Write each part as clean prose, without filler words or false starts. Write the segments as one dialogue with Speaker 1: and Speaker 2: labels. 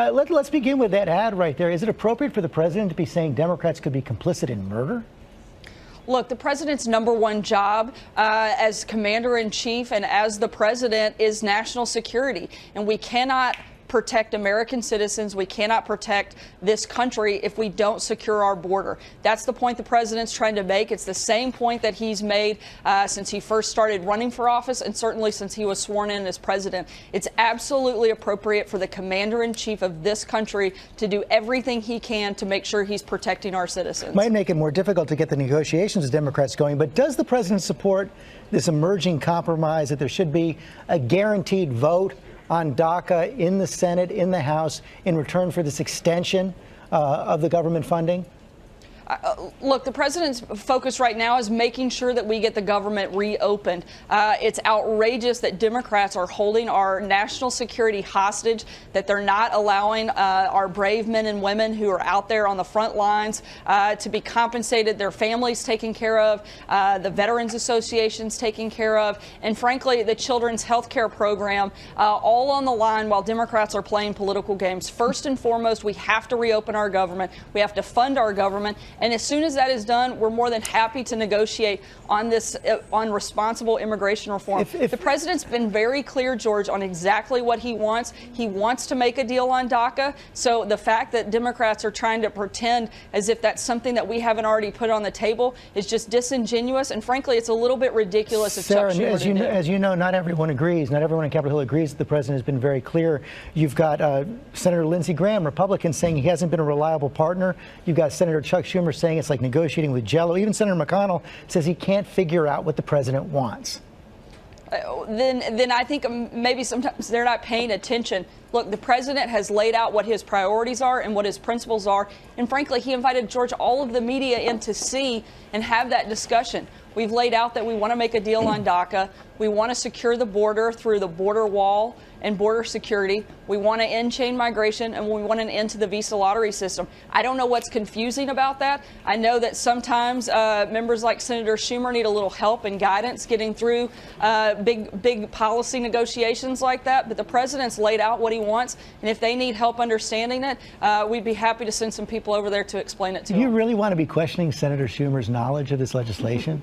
Speaker 1: Let's begin with that ad right there. Is it appropriate for the president to be saying Democrats could be complicit in murder?
Speaker 2: Look, the president's #1 job as commander-in-chief and as the president is national security, and we cannot protect American citizens. We cannot protect this country if we don't secure our border. That's the point the president's trying to make. It's the same point that he's made since he first started running for office, and certainly since he was sworn in as president. It's absolutely appropriate for the commander-in-chief of this country to do everything he can to make sure he's protecting our citizens.
Speaker 1: Might make it more difficult to get the negotiations with Democrats going, but does the president support this emerging compromise that there should be a guaranteed vote on DACA in the Senate, in the House, in return for this extension of the government funding?
Speaker 2: Look, the president's focus right now is making sure that we get the government reopened. It's outrageous that Democrats are holding our national security hostage, that they're not allowing our brave men and women who are out there on the front lines to be compensated, their families taken care of, the Veterans Associations taken care of, and frankly, the Children's Health Care Program, all on the line while Democrats are playing political games. First and foremost, we have to reopen our government. We have to fund our government. And as soon as that is done, we're more than happy to negotiate on this, on responsible immigration reform. The president's been very clear, George, on exactly what he wants. He wants to make a deal on DACA. So the fact that Democrats are trying to pretend as if that's something that we haven't already put on the table is just disingenuous. And frankly, it's a little bit ridiculous of
Speaker 1: Sarah,
Speaker 2: Chuck Schumer
Speaker 1: as you know, not everyone agrees. Not everyone on Capitol Hill agrees that the president has been very clear. You've got Senator Lindsey Graham, Republican, saying he hasn't been a reliable partner. You've got Senator Chuck Schumer saying it's like negotiating with Jell-O. Even Senator McConnell says he can't figure out what the president wants.
Speaker 2: Then I think maybe sometimes they're not paying attention. Look, the president has laid out what his priorities are and what his principles are. And frankly, he invited, George, all of the media in to see and have that discussion. We've laid out that we want to make a deal on DACA. We want to secure the border through the border wall and border security. We want to end chain migration, and we want an end to the visa lottery system. I don't know what's confusing about that. I know that sometimes members like Senator Schumer need a little help and guidance getting through big policy negotiations like that. But the president's laid out what he wants, and if they need help understanding it, we'd be happy to send some people over there to explain it to them.
Speaker 1: Do you really want to be questioning Senator Schumer's knowledge of this legislation?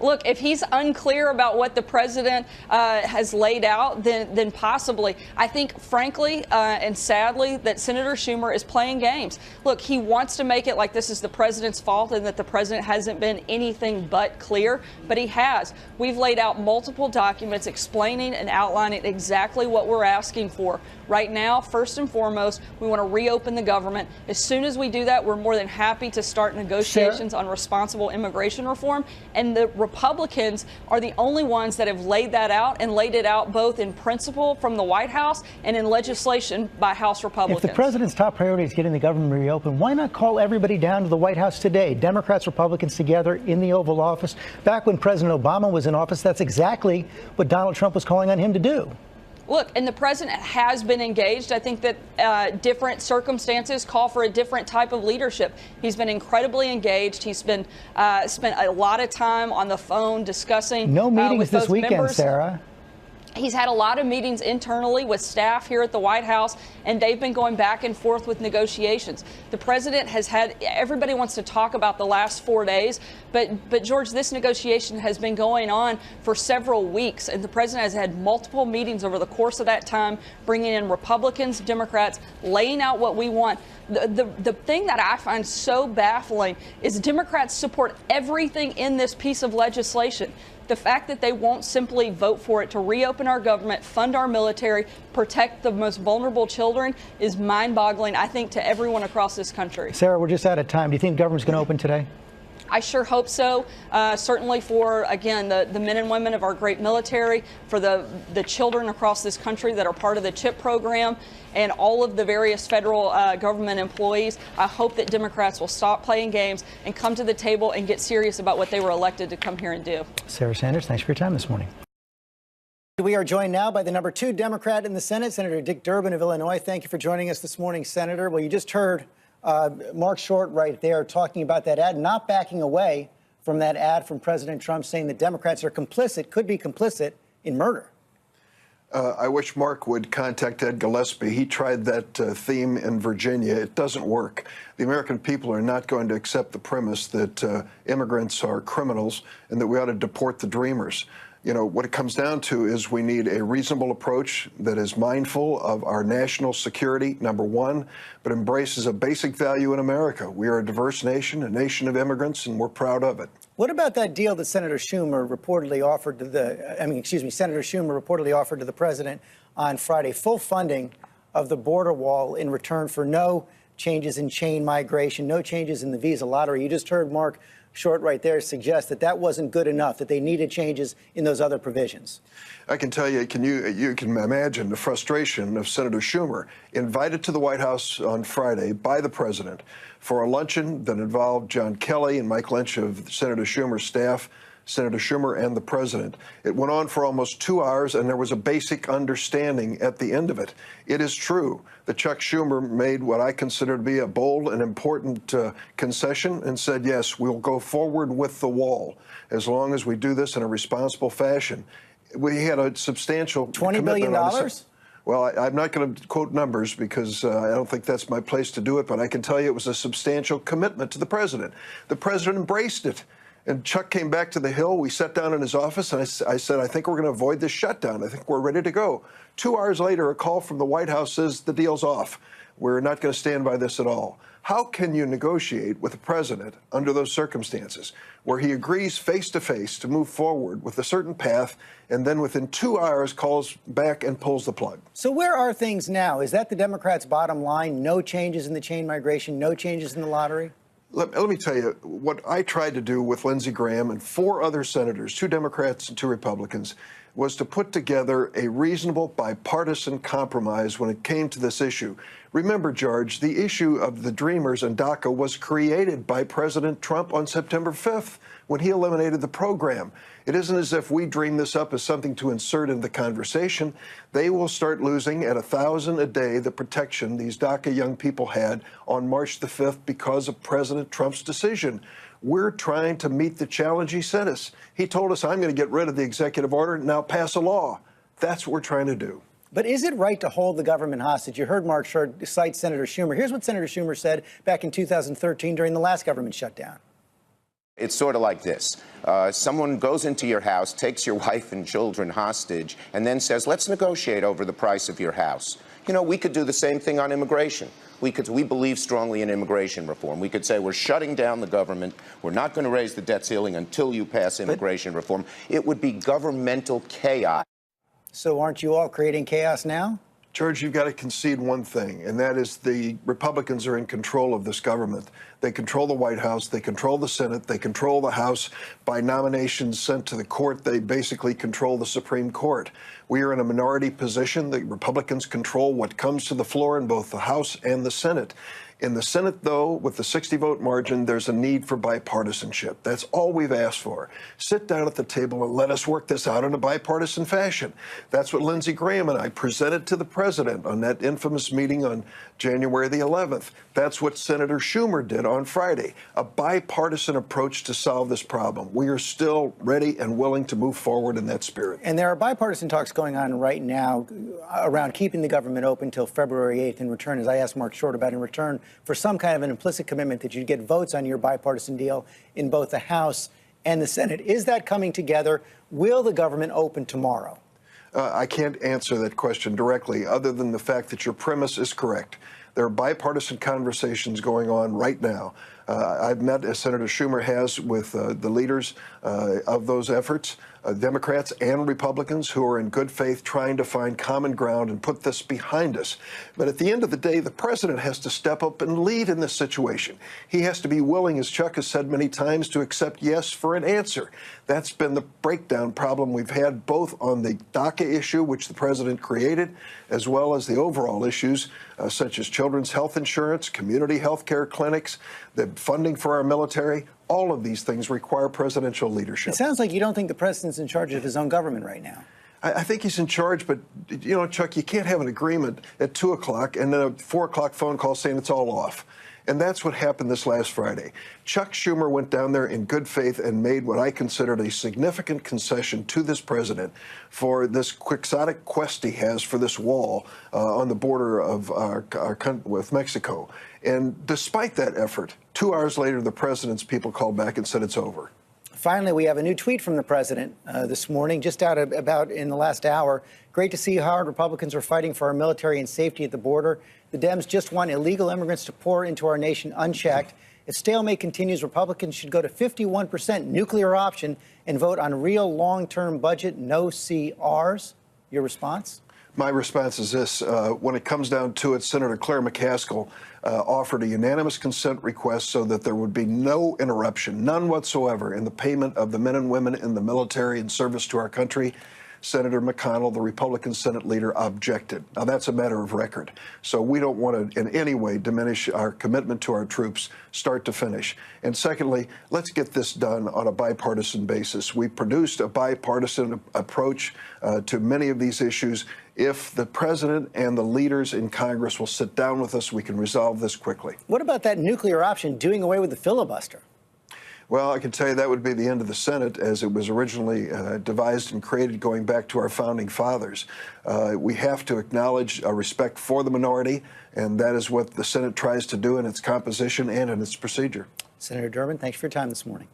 Speaker 2: Look, if he's unclear about what the president has laid out, then possibly. I think, frankly and sadly, that Senator Schumer is playing games. Look, he wants to make it like this is the president's fault and that the president hasn't been anything but clear, but he has. We've laid out multiple documents explaining and outlining exactly what we're asking for. Right now, first and foremost, we want to reopen the government. As soon as we do that, we're more than happy to start negotiations on responsible immigration reform. And the Republicans are the only ones that have laid that out and laid it out both in principle from the White House and in legislation by House Republicans.
Speaker 1: If the president's top priority is getting the government reopened, why not call everybody down to the White House today? Democrats, Republicans together in the Oval Office. Back when President Obama was in office, that's exactly what Donald Trump was calling on him to do.
Speaker 2: Look, and the president has been engaged. I think that different circumstances call for a different type of leadership. He's been incredibly engaged. He's been spent a lot of time on the phone discussing.
Speaker 1: No meetings
Speaker 2: with
Speaker 1: this
Speaker 2: those
Speaker 1: weekend,
Speaker 2: members.
Speaker 1: Sarah.
Speaker 2: He's had a lot of meetings internally with staff here at the White House, and they've been going back and forth with negotiations. The president has had, everybody wants to talk about the last 4 days, but George, this negotiation has been going on for several weeks, and the president has had multiple meetings over the course of that time, bringing in Republicans, Democrats, laying out what we want. The thing that I find so baffling is Democrats support everything in this piece of legislation. The fact that they won't simply vote for it to reopen our government, fund our military, protect the most vulnerable children is mind-boggling, I think, to everyone across this country.
Speaker 1: Sarah, we're just out of time. Do you think the government's going to open today?
Speaker 2: I sure hope so. Certainly for, again, the men and women of our great military, for the children across this country that are part of the CHIP program, and all of the various federal government employees. I hope that Democrats will stop playing games and come to the table and get serious about what they were elected to come here and do.
Speaker 1: Sarah Sanders, thanks for your time this morning. We are joined now by the #2 Democrat in the Senate, Senator Dick Durbin of Illinois. Thank you for joining us this morning, Senator. Well, you just heard Mark Short right there talking about that ad, not backing away from that ad from President Trump saying that Democrats are complicit, could be complicit in murder.
Speaker 3: I wish Mark would contact Ed Gillespie. He tried that theme in Virginia. It doesn't work. The American people are not going to accept the premise that immigrants are criminals and that we ought to deport the dreamers. You know, what it comes down to is we need a reasonable approach that is mindful of our national security, number one, but embraces a basic value in America. We are a diverse nation, a nation of immigrants, and we're proud of it.
Speaker 1: What about that deal that Senator Schumer reportedly offered to Senator Schumer reportedly offered to the president on Friday? Full funding of the border wall in return for no changes in chain migration, no changes in the visa lottery. You just heard Mark Short right there suggest that that wasn't good enough, that they needed changes in those other provisions.
Speaker 3: I can tell you, you can imagine the frustration of Senator Schumer, invited to the White House on Friday by the president for a luncheon that involved John Kelly and Mike Lynch of Senator Schumer's staff, Senator Schumer and the president. It went on for almost 2 hours, and there was a basic understanding at the end of it. It is true that Chuck Schumer made what I consider to be a bold and important concession and said, yes, we'll go forward with the wall as long as we do this in a responsible fashion. We had a substantial
Speaker 1: $20 billion?
Speaker 3: Well, I'm not going to quote numbers because I don't think that's my place to do it, but I can tell you it was a substantial commitment to the president. The president embraced it. And Chuck came back to the Hill. We sat down in his office, and I said, I think we're going to avoid this shutdown. I think we're ready to go. 2 hours later, a call from the White House says the deal's off. We're not going to stand by this at all. How can you negotiate with the president under those circumstances, where he agrees face-to-face to move forward with a certain path, and then within 2 hours calls back and pulls the plug?
Speaker 1: So where are things now? Is that the Democrats' bottom line? No changes in the chain migration, no changes in the lottery?
Speaker 3: Let me tell you, what I tried to do with Lindsey Graham and 4 other senators, 2 Democrats and 2 Republicans, was to put together a reasonable bipartisan compromise when it came to this issue. Remember, George, the issue of the Dreamers and DACA was created by President Trump on September 5th when he eliminated the program. It isn't as if we dreamed this up as something to insert in the conversation. They will start losing at $1,000 a day the protection these DACA young people had on March the 5th because of President Trump's decision. We're trying to meet the challenge he set us. He told us, I'm going to get rid of the executive order and now pass a law. That's what we're trying to do.
Speaker 1: But is it right to hold the government hostage? You heard Mark Short cite Senator Schumer. Here's what Senator Schumer said back in 2013 during the last government shutdown.
Speaker 4: It's sort of like this. Someone goes into your house, takes your wife and children hostage, and then says, let's negotiate over the price of your house. You know, we could do the same thing on immigration. We believe strongly in immigration reform. We could say we're shutting down the government. We're not going to raise the debt ceiling until you pass immigration reform. It would be governmental chaos.
Speaker 1: So aren't you all creating chaos now?
Speaker 3: George, you've got to concede one thing, and that is the Republicans are in control of this government. They control the White House. They control the Senate. They control the House. By nominations sent to the court, they basically control the Supreme Court. We are in a minority position. The Republicans control what comes to the floor in both the House and the Senate. In the Senate, though, with the 60-vote margin, there's a need for bipartisanship. That's all we've asked for. Sit down at the table and let us work this out in a bipartisan fashion. That's what Lindsey Graham and I presented to the president on that infamous meeting on January the 11th. That's what Senator Schumer did on Friday, a bipartisan approach to solve this problem. We are still ready and willing to move forward in that spirit.
Speaker 1: And there are bipartisan talks going on right now around keeping the government open until February 8th in return, as I asked Mark Short about, in return for some kind of an implicit commitment that you'd get votes on your bipartisan deal in both the House and the Senate. Is that coming together? Will the government open tomorrow?
Speaker 3: I can't answer that question directly, other than the fact that your premise is correct. There are bipartisan conversations going on right now. I've met, as Senator Schumer has, with the leaders of those efforts, Democrats and Republicans, who are in good faith trying to find common ground and put this behind us. But at the end of the day, the president has to step up and lead in this situation. He has to be willing, as Chuck has said many times, to accept yes for an answer. That's been the breakdown problem we've had both on the DACA issue, which the president created, as well as the overall issues such as children's health insurance, community health care clinics, the funding for our military. All of these things require presidential leadership.
Speaker 1: It sounds like you don't think the president's in charge of his own government right now.
Speaker 3: I think he's in charge, but, you know, Chuck, you can't have an agreement at 2 o'clock and then a 4 o'clock phone call saying it's all off. And that's what happened this last Friday. Chuck Schumer went down there in good faith and made what I considered a significant concession to this president for this quixotic quest he has for this wall on the border of with Mexico. And despite that effort, 2 hours later, the president's people called back and said it's over.
Speaker 1: Finally, we have a new tweet from the president this morning, just out about in the last hour. Great to see how hard Republicans are fighting for our military and safety at the border. The Dems just want illegal immigrants to pour into our nation unchecked. If stalemate continues, Republicans should go to 51% nuclear option and vote on real long-term budget, no CRs. Your response?
Speaker 3: My response is this. When it comes down to it, Senator Claire McCaskill offered a unanimous consent request so that there would be no interruption, none whatsoever, in the payment of the men and women in the military in service to our country. Senator McConnell, the Republican Senate leader, objected. Now, that's a matter of record. So we don't want to in any way diminish our commitment to our troops, start to finish. And secondly, let's get this done on a bipartisan basis. We produced a bipartisan approach to many of these issues. If the president and the leaders in Congress will sit down with us, we can resolve this quickly.
Speaker 1: What about that nuclear option, doing away with the filibuster?
Speaker 3: Well, I can tell you that would be the end of the Senate as it was originally devised and created going back to our founding fathers. We have to acknowledge a respect for the minority, and that is what the Senate tries to do in its composition and in its procedure.
Speaker 1: Senator Durbin, thanks for your time this morning.